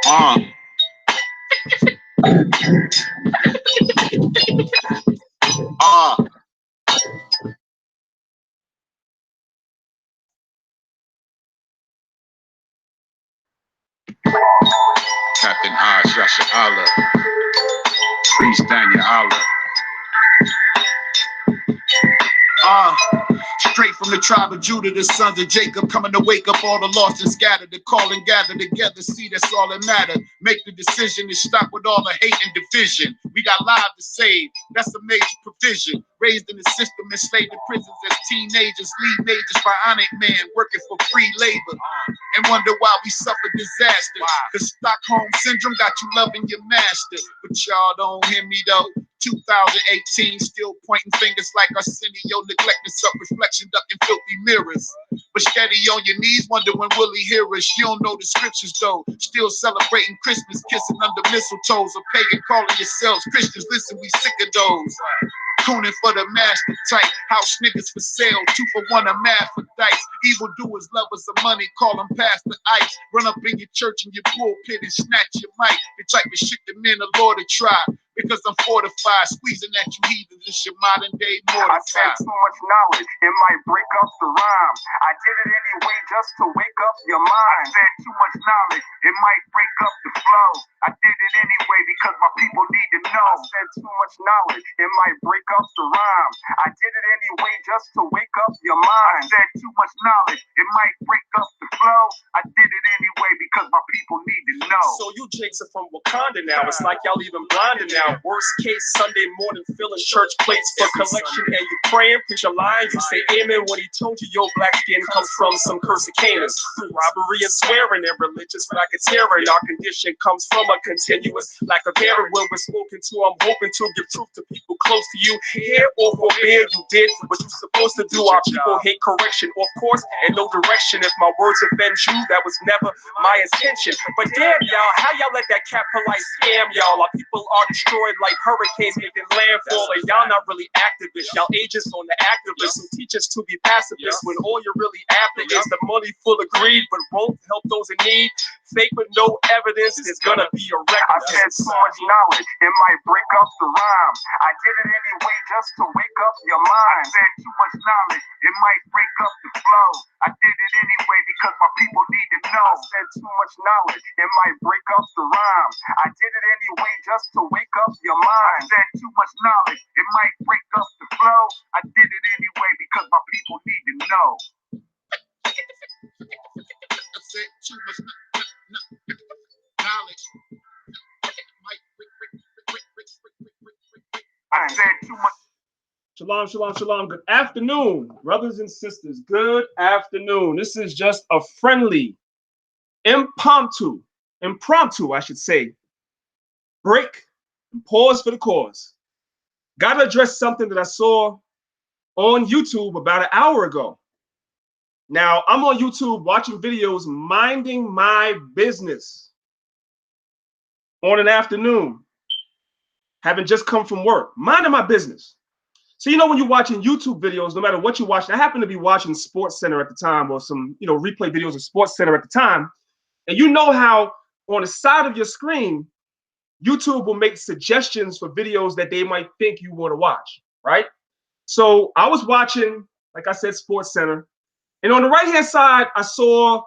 Captain Danyaahla, Priest Danyaahla. Straight from the tribe of Judah, the sons of Jacob, coming to wake up all the lost and scattered, to call and gather together. See, that's all that matter. Make the decision to stop with all the hate and division. We got lives to save, that's a major provision. Raised in the system, enslaved in prisons as teenagers, lead majors, bionic man, working for free labor. And wonder why we suffer disaster. Cause Stockholm Syndrome got you loving your master. But y'all don't hear me though. 2018, still pointing fingers like Arsenio, neglecting self-reflection, ducking filthy mirrors. But steady on your knees, wonder when will he hear us? You don't know the scriptures though. Still celebrating Christmas, kissing under mistletoes, or pagan calling yourselves Christians. Listen, we sick of those. Tuning for the master type, house niggas for sale, 2 for 1, a mad for dice. Evil doers, lovers of money, call them past the ice. Run up in your church and your pulpit and snatch your mic. The type of shit the men of Lord to try. Because I'm fortified, squeezing at you heathens, it's your modern day mortified. I said too much knowledge, it might break up the rhyme. I did it anyway just to wake up your mind. I said too much knowledge, it might break up the flow. I did it anyway because my people need to know. I said too much knowledge, it might break up the rhyme. I did it anyway just to wake up your mind. I said too much knowledge, it might break up the flow. I did it anyway because my people need to know. So you jakes are from Wakanda now, it's like y'all even blinded now. Worst case, Sunday morning filling church plates for collection, and you praying, preach your lines, you say amen when he told you your black skin comes from some cursed Canaan. Through robbery and swearing and religious racketeering, our condition comes from a continuous lack of hearing. When we're spoken to, I'm hoping to give truth to people close to you. Hear or forbear, you did what you're supposed to do. Our people hate correction, of course, and no direction. If my words offend you, that was never my intention. But damn y'all, how y'all let that cat polite scam y'all? Our people are destroyed like hurricanes making landfall, and y'all not really activists. Y'all agents on the activists who teach us to be pacifists when all you're really after is the money full of greed, but won't help those in need. Fake with no evidence is gonna be a record. I said too much knowledge, it might break up the rhyme. I did it anyway just to wake up your mind. I said too much knowledge, it might break up the flow. I did it anyway because my people need to know. I said too much knowledge, it might break up the rhyme. I did it anyway just to wake up your mind. I said too much knowledge, it might break up the flow. I did it anyway because my people need to know. I said too much knowledge. I said too much. Shalom, shalom, shalom. Good afternoon, brothers and sisters. Good afternoon. This is just a friendly, impromptu, I should say, break and pause for the cause. Got to address something that I saw on YouTube about an hour ago. Now, I'm on YouTube watching videos, minding my business on an afternoon, having just come from work, minding my business. So, you know, when you're watching YouTube videos, no matter what you watch, I happen to be watching Sports Center at the time, or some, replay videos of Sports Center at the time. And you know how on the side of your screen, YouTube will make suggestions for videos that they might think you want to watch, right? So I was watching, like I said, Sports Center. And on the right-hand side, I saw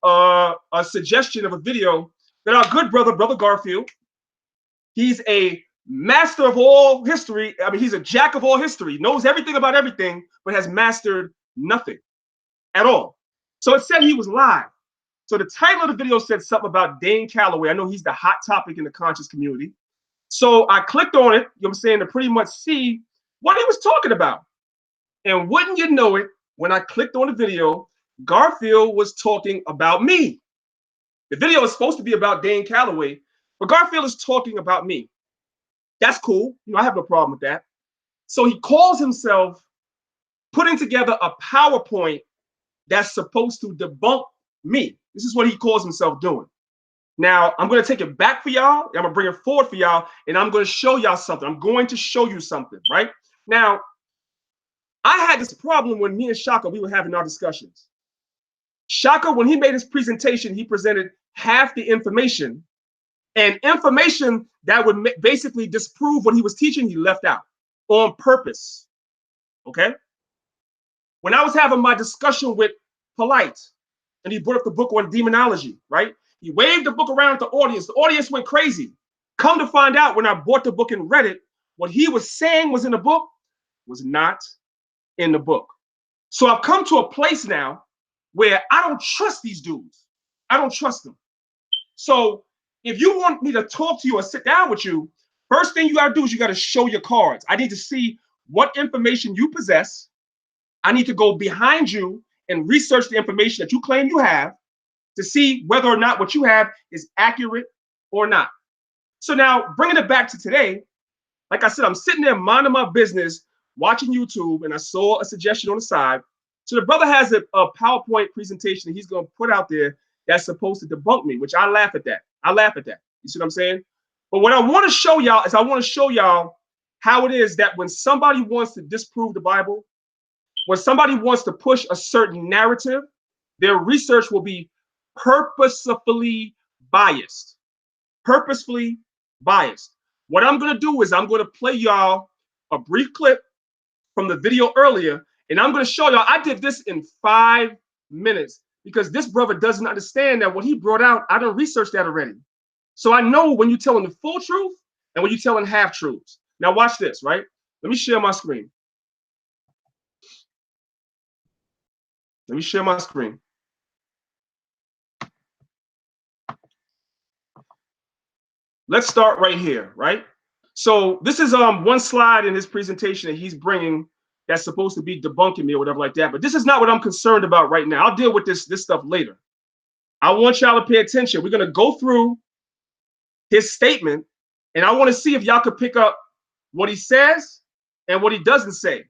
a suggestion of a video that our good brother Garfield, he's a master of all history. I mean, he's a jack of all history, knows everything about everything, but has mastered nothing at all. So it said he was live. So the title of the video said something about Dane Calloway. I know he's the hot topic in the conscious community. So I clicked on it, you know what I'm saying, to pretty much see what he was talking about. And wouldn't you know it, when I clicked on the video, Garfield was talking about me. The video is supposed to be about Dane Calloway, but Garfield is talking about me. That's cool. I have no problem with that. So he calls himself putting together a PowerPoint that's supposed to debunk me. This is what he calls himself doing. Now, I'm going to take it back for y'all. I'm going to bring it forward for y'all, and I'm going to show y'all something. I'm going to show you something, right? Now, I had this problem when me and Shaka, we were having our discussions. Shaka, when he made his presentation, he presented half the information, And information that would basically disprove what he was teaching, he left out on purpose. Okay? When I was having my discussion with Polite, and he brought up the book on demonology, right? He waved the book around the audience went crazy. Come to find out, when I bought the book and read it, what he was saying was in the book was not in the book. So I've come to a place now where I don't trust these dudes. I don't trust them. So if you want me to talk to you or sit down with you, first thing you got to do is you got to show your cards. I need to see what information you possess. I need to go behind you and research the information that you claim you have to see whether or not what you have is accurate or not. So now, bringing it back to today, like I said, I'm sitting there minding my business, watching YouTube, and I saw a suggestion on the side. So the brother has a PowerPoint presentation that he's going to put out there that's supposed to debunk me, which I laugh at that. I laugh at that. You see what I'm saying? But what I want to show y'all is I want to show y'all how it is that when somebody wants to disprove the Bible, when somebody wants to push a certain narrative, their research will be purposefully biased. Purposefully biased. What I'm going to do is I'm going to play y'all a brief clip from the video earlier, and I'm going to show y'all I did this in 5 minutes because this brother doesn't understand that what he brought out, I done researched that already. So I know when you're telling the full truth and when you're telling half truths. Now watch this, right? Let me share my screen. Let me share my screen. Let's start right here, right? So this is one slide in his presentation that he's bringing that's supposed to be debunking me or whatever like that. But this is not what I'm concerned about right now. I'll deal with this stuff later. I want y'all to pay attention. We're going to go through his statement, and I want to see if y'all could pick up what he says and what he doesn't say.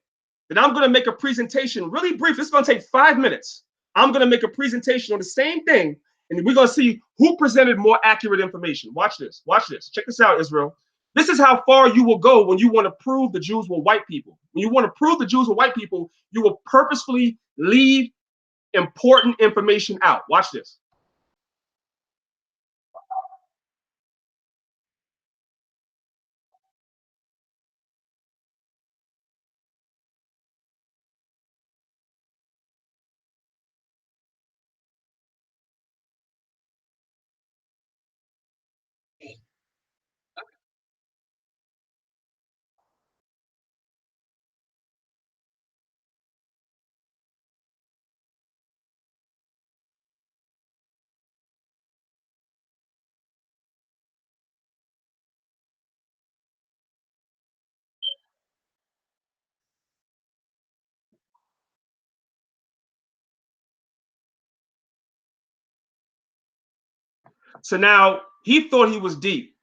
Then I'm going to make a presentation really brief. It's going to take 5 minutes. I'm going to make a presentation on the same thing, and we're going to see who presented more accurate information. Watch this. Watch this. Check this out, Israel. This is how far you will go when you want to prove the Jews were white people. When you want to prove the Jews were white people, you will purposefully leave important information out. Watch this. So now he thought he was deep.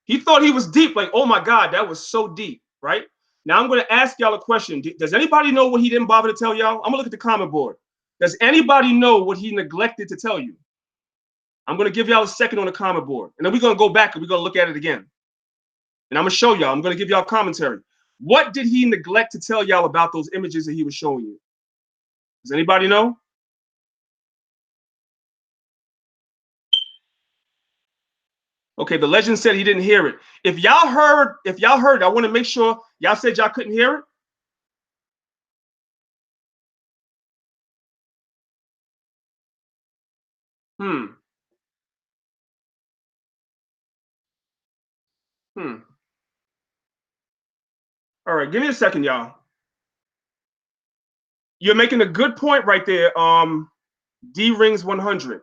He thought he was deep, like, oh my God, that was so deep, right? Now I'm going to ask y'all a question. Does anybody know what he didn't bother to tell y'all? I'm going to look at the comment board. Does anybody know what he neglected to tell you? I'm going to give y'all a second on the comment board. And then we're going to go back and we're going to look at it again. And I'm going to show y'all. I'm going to give y'all commentary. What did he neglect to tell y'all about those images that he was showing you? Does anybody know? Okay, the legend said he didn't hear it. If y'all heard, I want to make sure y'all said y'all couldn't hear it. All right, give me a second, y'all. You're making a good point right there. D rings 100.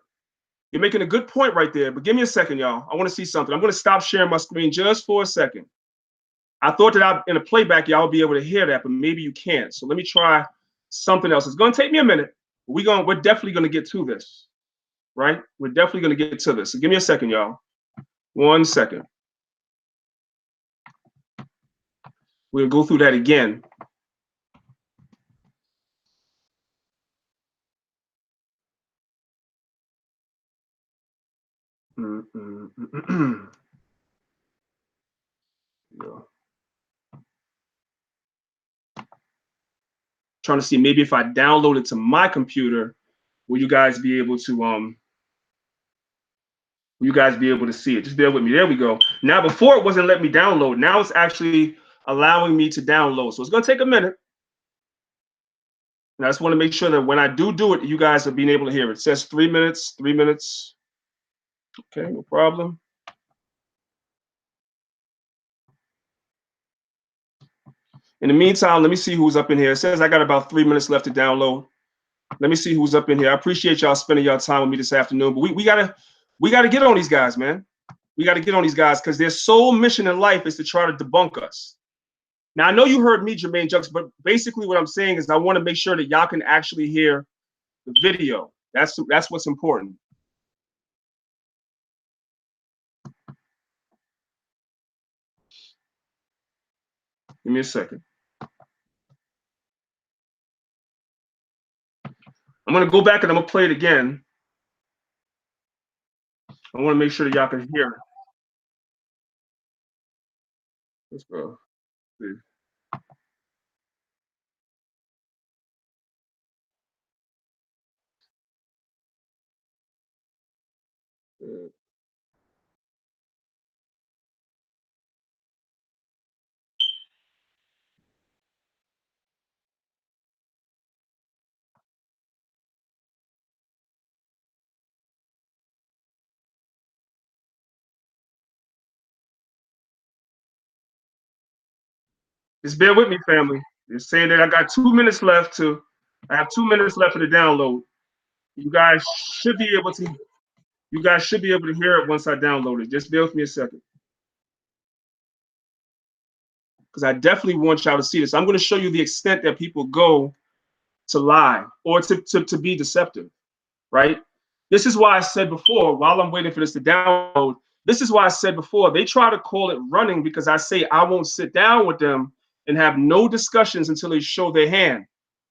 You're making a good point right there, but give me a second, y'all. I want to see something. I'm going to stop sharing my screen just for a second. I thought that in a playback, y'all would be able to hear that, but maybe you can't. So let me try something else. It's going to take me a minute. We're definitely going to get to this, right? We're definitely going to get to this. So give me a second, y'all. 1 second. We'll go through that again. Yeah. Trying to see maybe if I download it to my computer, will you guys be able to You guys be able to see it. Just bear with me. There we go. Now, before it wasn't letting me download. Now it's actually allowing me to download. So it's going to take a minute. And I just want to make sure that when I do it, you guys are being able to hear it. It says 3 minutes, 3 minutes. Okay, no problem. In the meantime, let me see who's up in here. It says I got about 3 minutes left to download. Let me see who's up in here. I appreciate y'all spending y'all time with me this afternoon. But we gotta get on these guys, man. We got to get on these guys because their sole mission in life is to try to debunk us. Now, I know you heard me, Jermaine Jux, but basically what I'm saying is I want to make sure that y'all can actually hear the video. That's what's important. Give me a second. I'm going to go back and I'm going to play it again. I want to make sure that y'all can hear it. Let's go. See. Just bear with me, family. They're saying that I got 2 minutes left to. I have 2 minutes left for the download. You guys should be able to. You guys should be able to hear it once I download it. Just bear with me a second. Because I definitely want y'all to see this. I'm going to show you the extent that people go to lie or to be deceptive, right? This is why I said before, while I'm waiting for this to download, this is why I said before, they try to call it running because I say I won't sit down with them and have no discussions until they show their hand.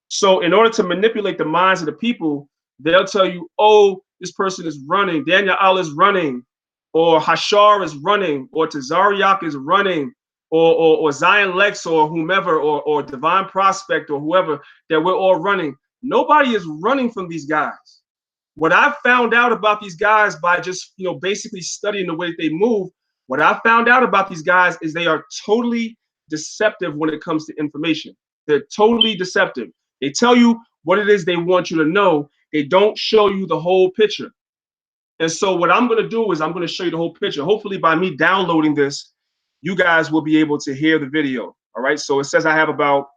So in order to manipulate the minds of the people, they'll tell you, oh, this person is running, Danyaahla is running, or Hashar is running, or Tazariak is running, or Zion Lex or whomever, or Divine Prospect or whoever, that we're all running. Nobody is running from these guys. What I found out about these guys by just basically studying the way that they move, what I found out about these guys is they are totally deceptive when it comes to information. They're totally deceptive. They tell you what it is they want you to know. They don't show you the whole picture. And so what I'm going to do is I'm going to show you the whole picture. Hopefully by me downloading this, you guys will be able to hear the video. All right. So it says I have about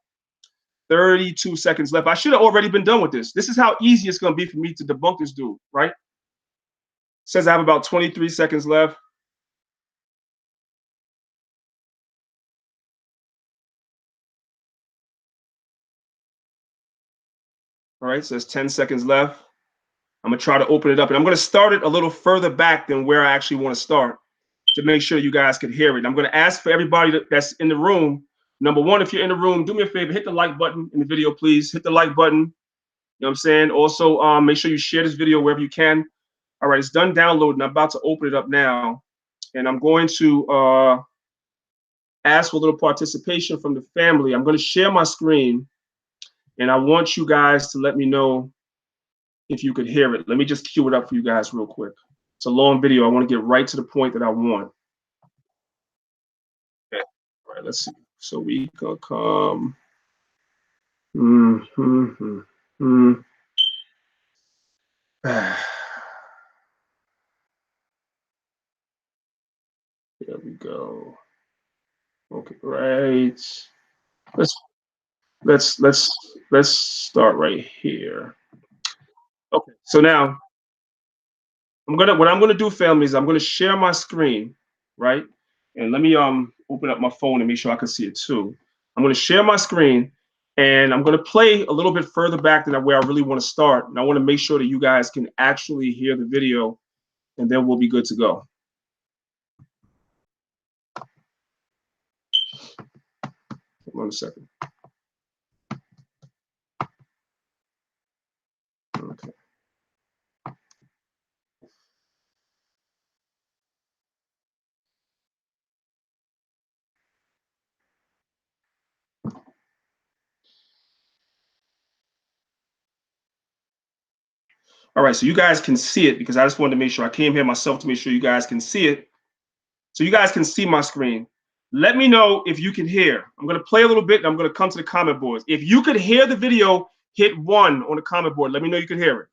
32 seconds left. I should have already been done with this. This is how easy it's going to be for me to debunk this dude, right? It says I have about 23 seconds left. All right, it says 10 seconds left. I'm going to try to open it up, and I'm going to start it a little further back than where I actually want to start to make sure you guys can hear it. I'm going to ask for everybody that's in the room. Number one, if you're in the room, do me a favor, hit the like button in the video, please. Hit the like button. You know what I'm saying? Also, make sure you share this video wherever you can. All right, it's done downloading. I'm about to open it up now. And I'm going to ask for a little participation from the family. I'm going to share my screen. And I want you guys to let me know if you could hear it. Let me just cue it up for you guys real quick. It's a long video. I want to get right to the point that I want. Okay. All right, let's see. So we can come. There we go. Okay, right. Let's start right here. Okay, so now what I'm gonna do, family, is I'm gonna share my screen, right? And let me open up my phone and make sure I can see it too. I'm gonna share my screen and I'm gonna play a little bit further back than where I really want to start. And I want to make sure that you guys can actually hear the video, and then we'll be good to go. Hold on a second. Okay. All right, so you guys can see it because I just wanted to make sure I came here myself to make sure you guys can see it. So you guys can see my screen. Let me know if you can hear. I'm going to play a little bit and I'm going to come to the comment boards. If you could hear the video, hit 1 on the comment board. Let me know you can hear it.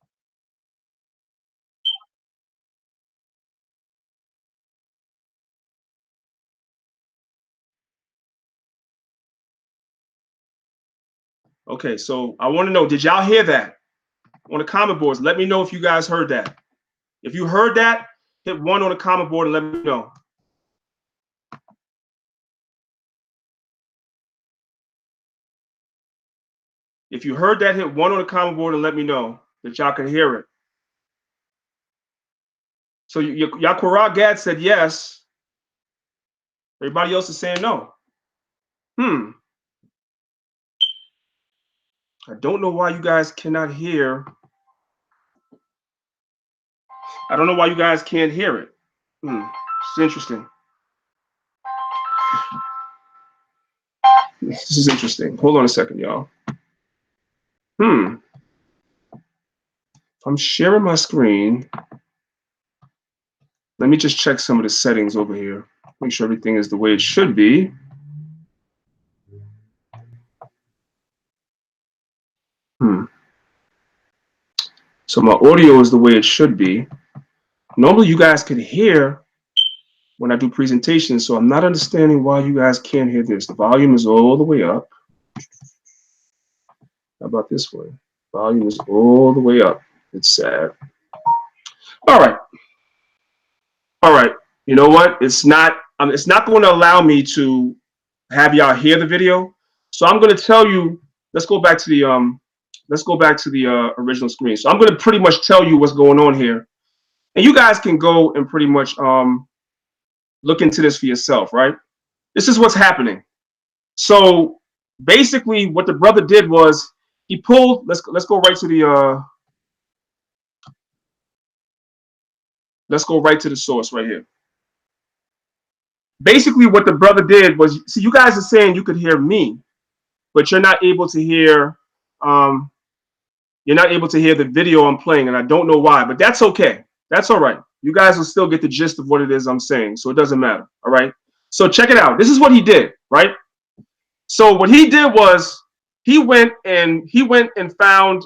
Okay, so I want to know, did y'all hear that on the comment boards? Let me know if you guys heard that. If you heard that, hit 1 on the comment board and let me know. If you heard that, hit 1 on the comment board and let me know that y'all can hear it. So Yaquara Gad said yes. Everybody else is saying no. I don't know why you guys cannot hear. I don't know why you guys can't hear it. It's interesting. This is interesting. Hold on a second, y'all. I'm sharing my screen. Let me just check some of the settings over here. Make sure everything is the way it should be. So my audio is the way it should be. Normally you guys can hear when I do presentations, so I'm not understanding why you guys can't hear this. The volume is all the way up. How about this one? Volume is all the way up. It's sad. All right. All right. You know what? It's not going to allow me to have y'all hear the video. So I'm going to tell you, let's go back to the original screen. So I'm going to pretty much tell you what's going on here. And you guys can go and pretty much look into this for yourself, right? This is what's happening. So basically what the brother did was he pulled, let's go right to the source right here. Basically what the brother did was, see, you guys are saying you could hear me, but you're not able to hear the video I'm playing, and I don't know why, but that's okay. That's all right. You guys will still get the gist of what it is I'm saying, so it doesn't matter. All right. So check it out. This is what he did, right? So what he did was he went and found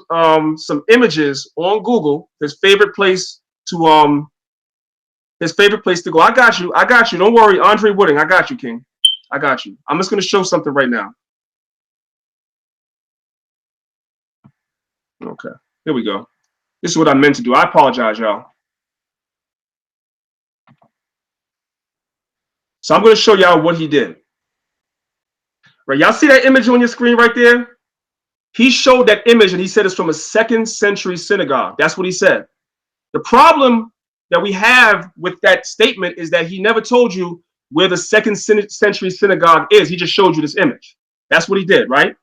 some images on Google, his favorite place to go. I got you. Don't worry, Andre Wooding. I got you, King. I got you. I'm just going to show something right now. Okay. Here we go. This is what I meant to do. I apologize, y'all. So I'm going to show y'all what he did. Right, y'all see that image on your screen right there? He showed that image and he said it's from a 2nd century synagogue. That's what he said. The problem that we have with that statement is that he never told you where the 2nd century synagogue is. He just showed you this image. That's what he did, right?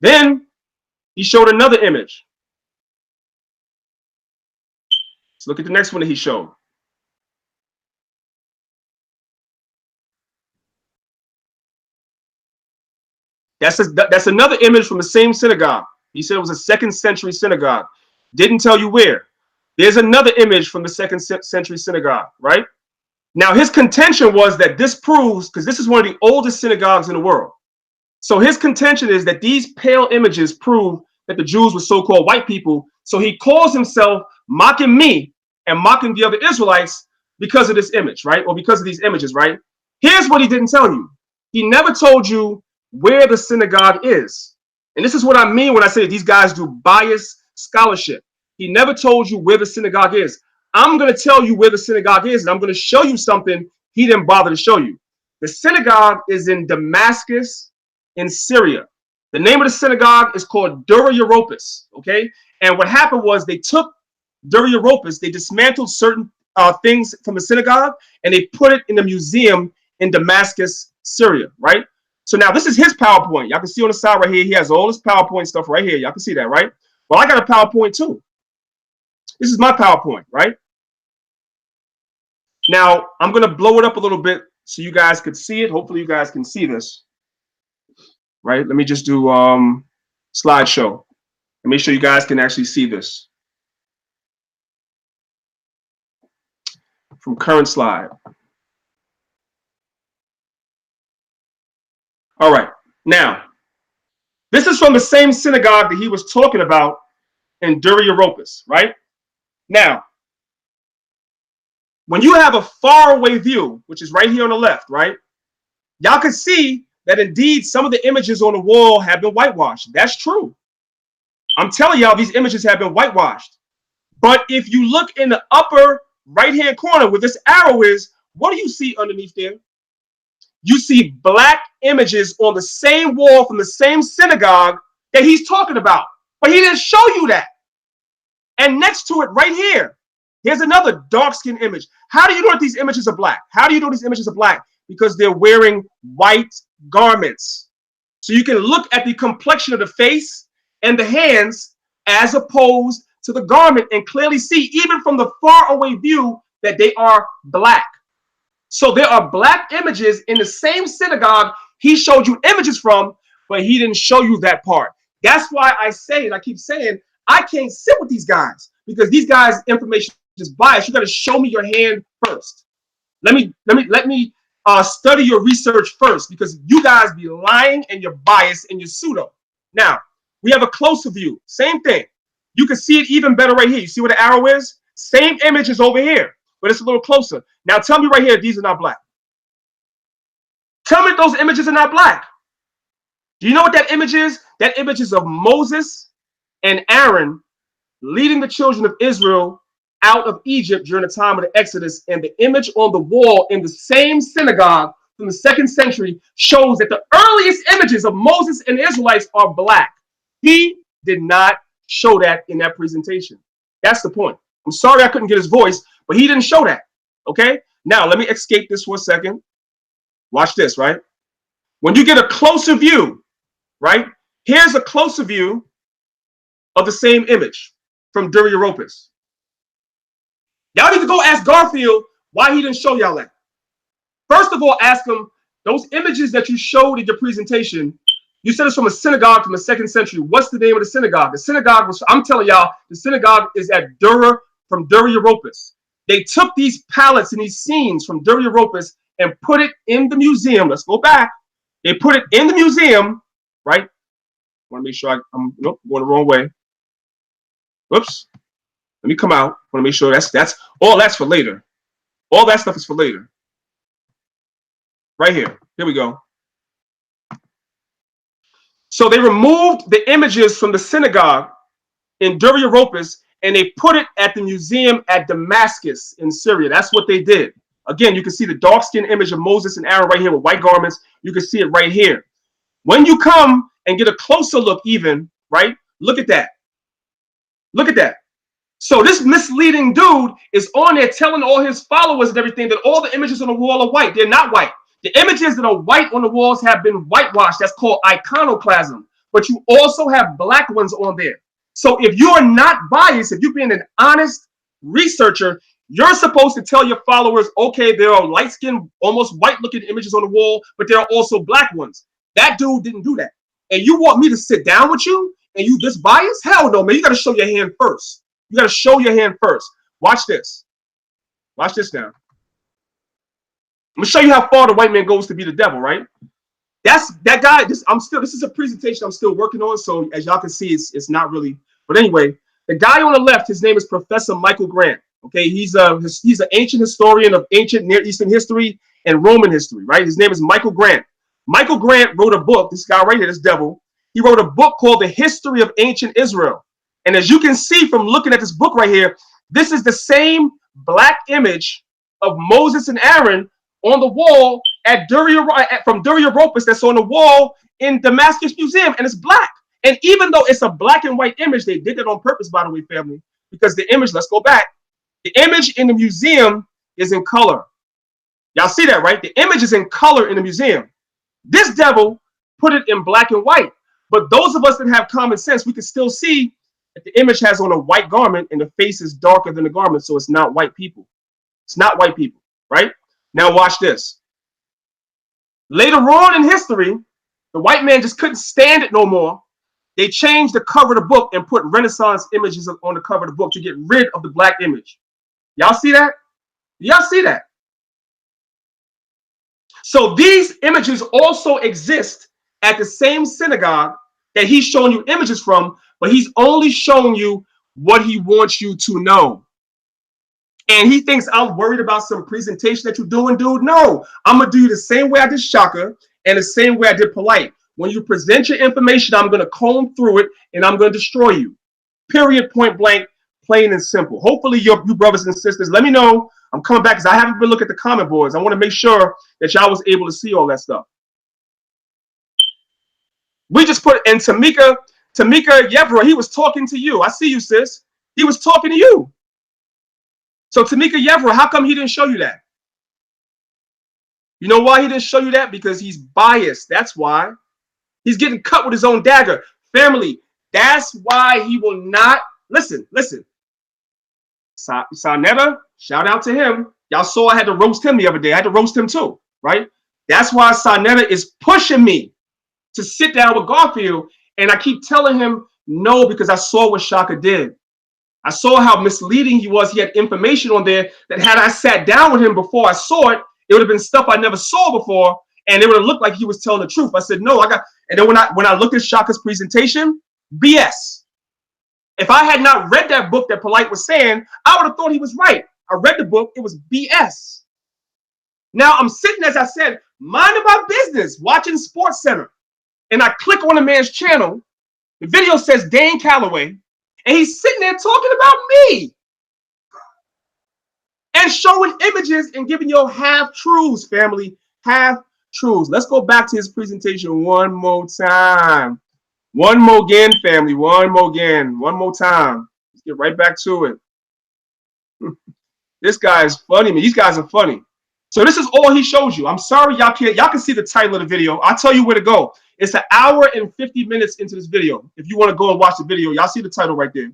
Then he showed another image. Let's look at the next one that he showed. That's another image from the same synagogue. He said it was a 2nd century synagogue. Didn't tell you where. There's another image from the 2nd century synagogue, right? Now, his contention was that this proves, because this is one of the oldest synagogues in the world. So his contention is that these pale images prove that the Jews were so-called white people. So he calls himself mocking me and mocking the other Israelites because of this image, right? Or because of these images, right? Here's what he didn't tell you. He never told you where the synagogue is. And this is what I mean when I say these guys do biased scholarship. He never told you where the synagogue is. I'm going to tell you where the synagogue is, and I'm going to show you something he didn't bother to show you. The synagogue is in Damascus, in Syria. The name of the synagogue is called Dura Europos, okay? And what happened was they took Dura Europos, they dismantled certain things from the synagogue, and they put it in a museum in Damascus, Syria, right? So now this is his PowerPoint. Y'all can see on the side right here, he has all this PowerPoint stuff right here. Y'all can see that, right? Well, I got a PowerPoint too. This is my PowerPoint, right? Now, I'm going to blow it up a little bit so you guys could see it. Hopefully you guys can see this, right? Let me just do slideshow and make sure you guys can actually see this. from current slide. All right. Now, this is from the same synagogue that he was talking about in Dura-Europos, right? Now, when you have a faraway view, which is right here on the left, right? Y'all can see that indeed some of the images on the wall have been whitewashed. That's true. I'm telling y'all, these images have been whitewashed. But if you look in the upper right-hand corner where this arrow is, what do you see underneath there? You see black images on the same wall from the same synagogue that he's talking about. But he didn't show you that. And next to it, right here, here's another dark-skinned image. How do you know that these images are black? How do you know these images are black? Because they're wearing white garments. So you can look at the complexion of the face and the hands as opposed to the garment and clearly see, even from the far away view, that they are black. So there are black images in the same synagogue he showed you images from, but he didn't show you that part. That's why I say, and I keep saying, I can't sit with these guys because these guys' information is biased. You got to show me your hand first. Let me study your research first, because you guys be lying and you're biased and you're pseudo. Now, we have a closer view. Same thing. You can see it even better right here. You see where the arrow is? Same image is over here, but it's a little closer. Now, tell me right here, these are not black. Tell me those images are not black. Do you know what that image is? That image is of Moses and Aaron leading the children of Israel out of Egypt during the time of the Exodus. And the image on the wall in the same synagogue from the 2nd century shows that the earliest images of Moses and the Israelites are black. He did not show that in that presentation. That's the point. I'm sorry I couldn't get his voice, but he didn't show that. Okay? Now, let me escape this for a second. Watch this, right? When you get a closer view, right? Here's a closer view of the same image from Dura-Europos. Y'all need to go ask Garfield why he didn't show y'all that. First of all, ask him, those images that you showed in your presentation, you said it's from a synagogue from the 2nd century. What's the name of the synagogue? The synagogue was, I'm telling y'all, the synagogue is at from Dura-Europos. They took these palettes and these scenes from Dura-Europos and put it in the museum. Let's go back. They put it in the museum, right? I want to make sure I'm going the wrong way. Whoops. Let me come out. I want to make sure that's all that's for later. All that stuff is for later. Right here. Here we go. So they removed the images from the synagogue in Dura-Europos and they put it at the museum at Damascus in Syria. That's what they did. Again, you can see the dark-skinned image of Moses and Aaron right here with white garments. You can see it right here. When you come and get a closer look even, right? Look at that. Look at that. So this misleading dude is on there telling all his followers and everything that all the images on the wall are white. They're not white. The images that are white on the walls have been whitewashed. That's called iconoclasm. But you also have black ones on there. So if you're not biased, if you're being an honest researcher, you're supposed to tell your followers, okay, there are light-skinned, almost white-looking images on the wall, but there are also black ones. That dude didn't do that. And you want me to sit down with you and you this biased? Hell no, man. You got to show your hand first. You got to show your hand first. Watch this. Watch this now. I'm gonna show you how far the white man goes to be the devil, right? That's that guy. This is a presentation I'm still working on. So as y'all can see, it's not really. But anyway, the guy on the left, his name is Professor Michael Grant. Okay, he's an ancient historian of ancient Near Eastern history and Roman history, right? His name is Michael Grant. Michael Grant wrote a book. This guy right here, this devil. He wrote a book called The History of Ancient Israel. And as you can see from looking at this book right here, this is the same black image of Moses and Aaron on the wall at from Dura-Europos that's on the wall in Damascus Museum, and it's black. And even though it's a black and white image, they did it on purpose, by the way, family, because the image, let's go back, the image in the museum is in color. Y'all see that, right? The image is in color in the museum. This devil put it in black and white. But those of us that have common sense, we can still see that the image has on a white garment and the face is darker than the garment, so it's not white people. It's not white people, right? Now watch this. Later on in history, the white man just couldn't stand it no more. They changed the cover of the book and put Renaissance images on the cover of the book to get rid of the black image. Y'all see that? Y'all see that? So these images also exist at the same synagogue that he's showing you images from, but he's only showing you what he wants you to know. And he thinks I'm worried about some presentation that you're doing, dude. No, I'm going to do you the same way I did Shaka and the same way I did Polite. When you present your information, I'm going to comb through it and I'm going to destroy you. Period, point blank, plain and simple. Hopefully, you brothers and sisters, let me know. I'm coming back because I haven't been looking at the comment boards. I want to make sure that y'all was able to see all that stuff. We just put, and Tamika Yevra, he was talking to you. I see you, sis. He was talking to you. So Tamika Yevra, how come he didn't show you that? You know why he didn't show you that? Because he's biased. That's why. He's getting cut with his own dagger. Family, that's why he will not. Listen. Sarnetta, shout out to him. Y'all saw I had to roast him the other day. I had to roast him too, right? That's why Sarnetta is pushing me to sit down with Garfield. And I keep telling him no, because I saw what Shaka did. I saw how misleading he was. He had information on there that had I sat down with him before I saw it, it would have been stuff I never saw before. And it would have looked like he was telling the truth. I said, no, and then when I looked at Shaka's presentation, BS. If I had not read that book that Polite was saying, I would have thought he was right. I read the book, it was BS. Now I'm sitting, as I said, minding my business, watching Sports Center. And I click on the man's channel. The video says Dane Calloway, and he's sitting there talking about me. And showing images and giving you half-truths, family, half-truths. Let's go back to his presentation one more time. One more again, family, one more again, one more time. Let's get right back to it. This guy is funny, man. These guys are funny. So this is all he shows you. I'm sorry, y'all can see the title of the video. I'll tell you where to go. It's an hour and 50 minutes into this video. If you want to go and watch the video, y'all see the title right there.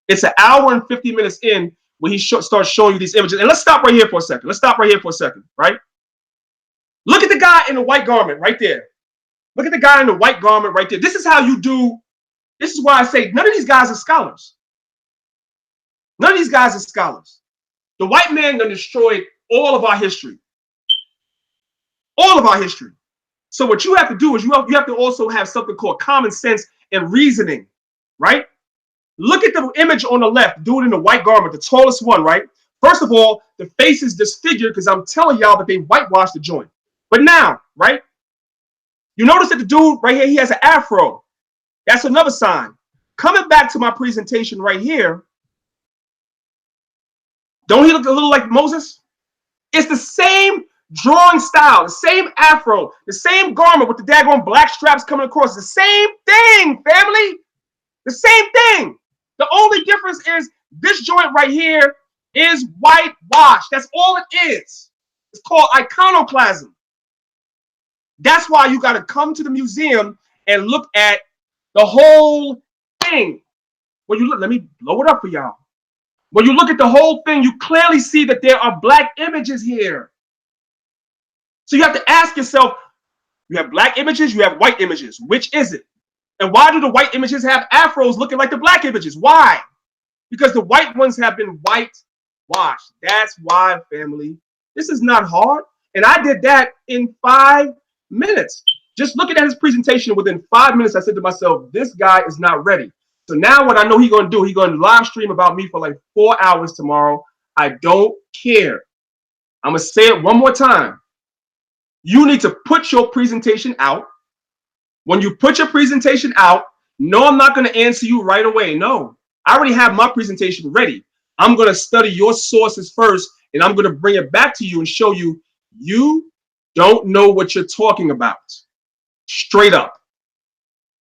It's an hour and 50 minutes in when he starts showing you these images. And let's stop right here for a second. Right? Look at the guy in the white garment right there. Look at the guy in the white garment right there. This is how you do. This is why I say none of these guys are scholars. None of these guys are scholars. The white man done destroyed all of our history. All of our history. So what you have to do is you have to also have something called common sense and reasoning, right? Look at the image on the left, dude in the white garment, the tallest one, right? First of all, the face is disfigured because I'm telling y'all that they whitewashed the joint. But now, right? You notice that the dude right here, he has an afro. That's another sign. Coming back to my presentation right here, don't he look a little like Moses? It's the same drawing style, the same afro, the same garment with the daggone black straps coming across. The same thing, family. The same thing. The only difference is this joint right here is whitewashed. That's all it is. It's called iconoclasm. That's why you got to come to the museum and look at the whole thing. When you look, let me blow it up for y'all. When you look at the whole thing, you clearly see that there are black images here. So you have to ask yourself, you have black images, you have white images. Which is it? And why do the white images have afros looking like the black images? Why? Because the white ones have been whitewashed. That's why, family. This is not hard. And I did that in 5 minutes. Just looking at his presentation, within 5 minutes, I said to myself, this guy is not ready. So now what I know he's going to do, he's going to live stream about me for like 4 hours tomorrow. I don't care. I'm going to say it one more time. You need to put your presentation out. When you put your presentation out, no, I'm not going to answer you right away. No, I already have my presentation ready. I'm going to study your sources first, and I'm going to bring it back to you and show you, you don't know what you're talking about. Straight up.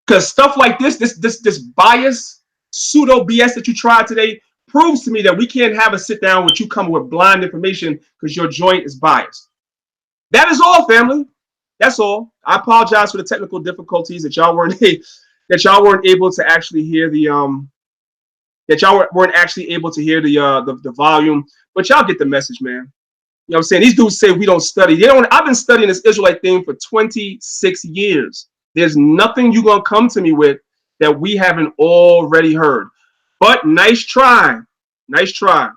Because stuff like this bias, pseudo BS that you tried today proves to me that we can't have a sit down with you coming with blind information because your joint is biased. That is all, family. That's all. I apologize for the technical difficulties that y'all weren't able to actually hear the the volume, but y'all get the message, man. You know what I'm saying? These dudes say we don't study. They don't. I've been studying this Israelite thing for 26 years. There's nothing you're gonna come to me with that we haven't already heard. But nice try. Nice try.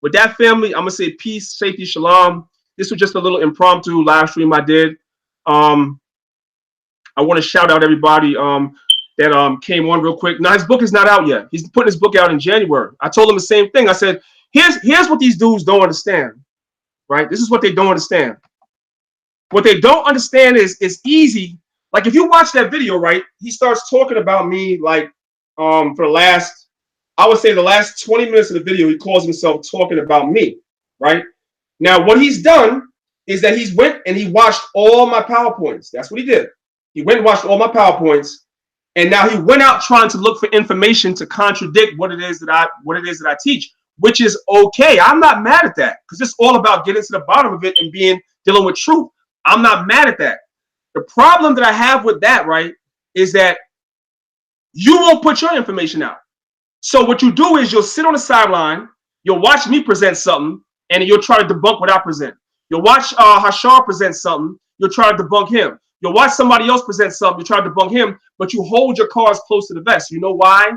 With that, family, I'm going to say peace, safety, shalom. This was just a little impromptu live stream I did. I want to shout out everybody that came on real quick. Now, his book is not out yet. He's putting his book out in January. I told him the same thing. I said, here's what these dudes don't understand, right? This is what they don't understand. What they don't understand is it's easy. Like if you watch that video, right, he starts talking about me like for the last, I would say the last 20 minutes of the video, he calls himself talking about me, right? Now, what he's done is that he's went and he watched all my PowerPoints. That's what he did. He went and watched all my PowerPoints, and now he went out trying to look for information to contradict what it is that I teach, which is okay. I'm not mad at that because it's all about getting to the bottom of it and dealing with truth. I'm not mad at that. The problem that I have with that, right, is that you won't put your information out. So what you do is you'll sit on the sideline, you'll watch me present something, and you'll try to debunk what I present. You'll watch Hashar present something, you'll try to debunk him. You'll watch somebody else present something, you try to debunk him, but you hold your cards close to the vest. You know why?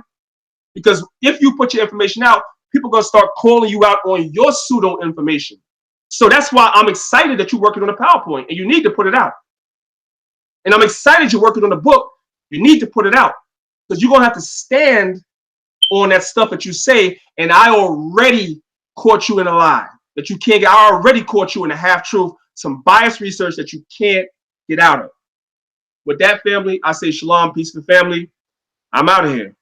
Because if you put your information out, people are going to start calling you out on your pseudo information. So that's why I'm excited that you're working on a PowerPoint, and you need to put it out. And I'm excited you're working on a book. You need to put it out because you're going to have to stand on that stuff that you say, and I already caught you in a lie that you can't get. I already caught you in a half-truth, some biased research that you can't get out of. With that, family, I say shalom, peace to the family. I'm out of here.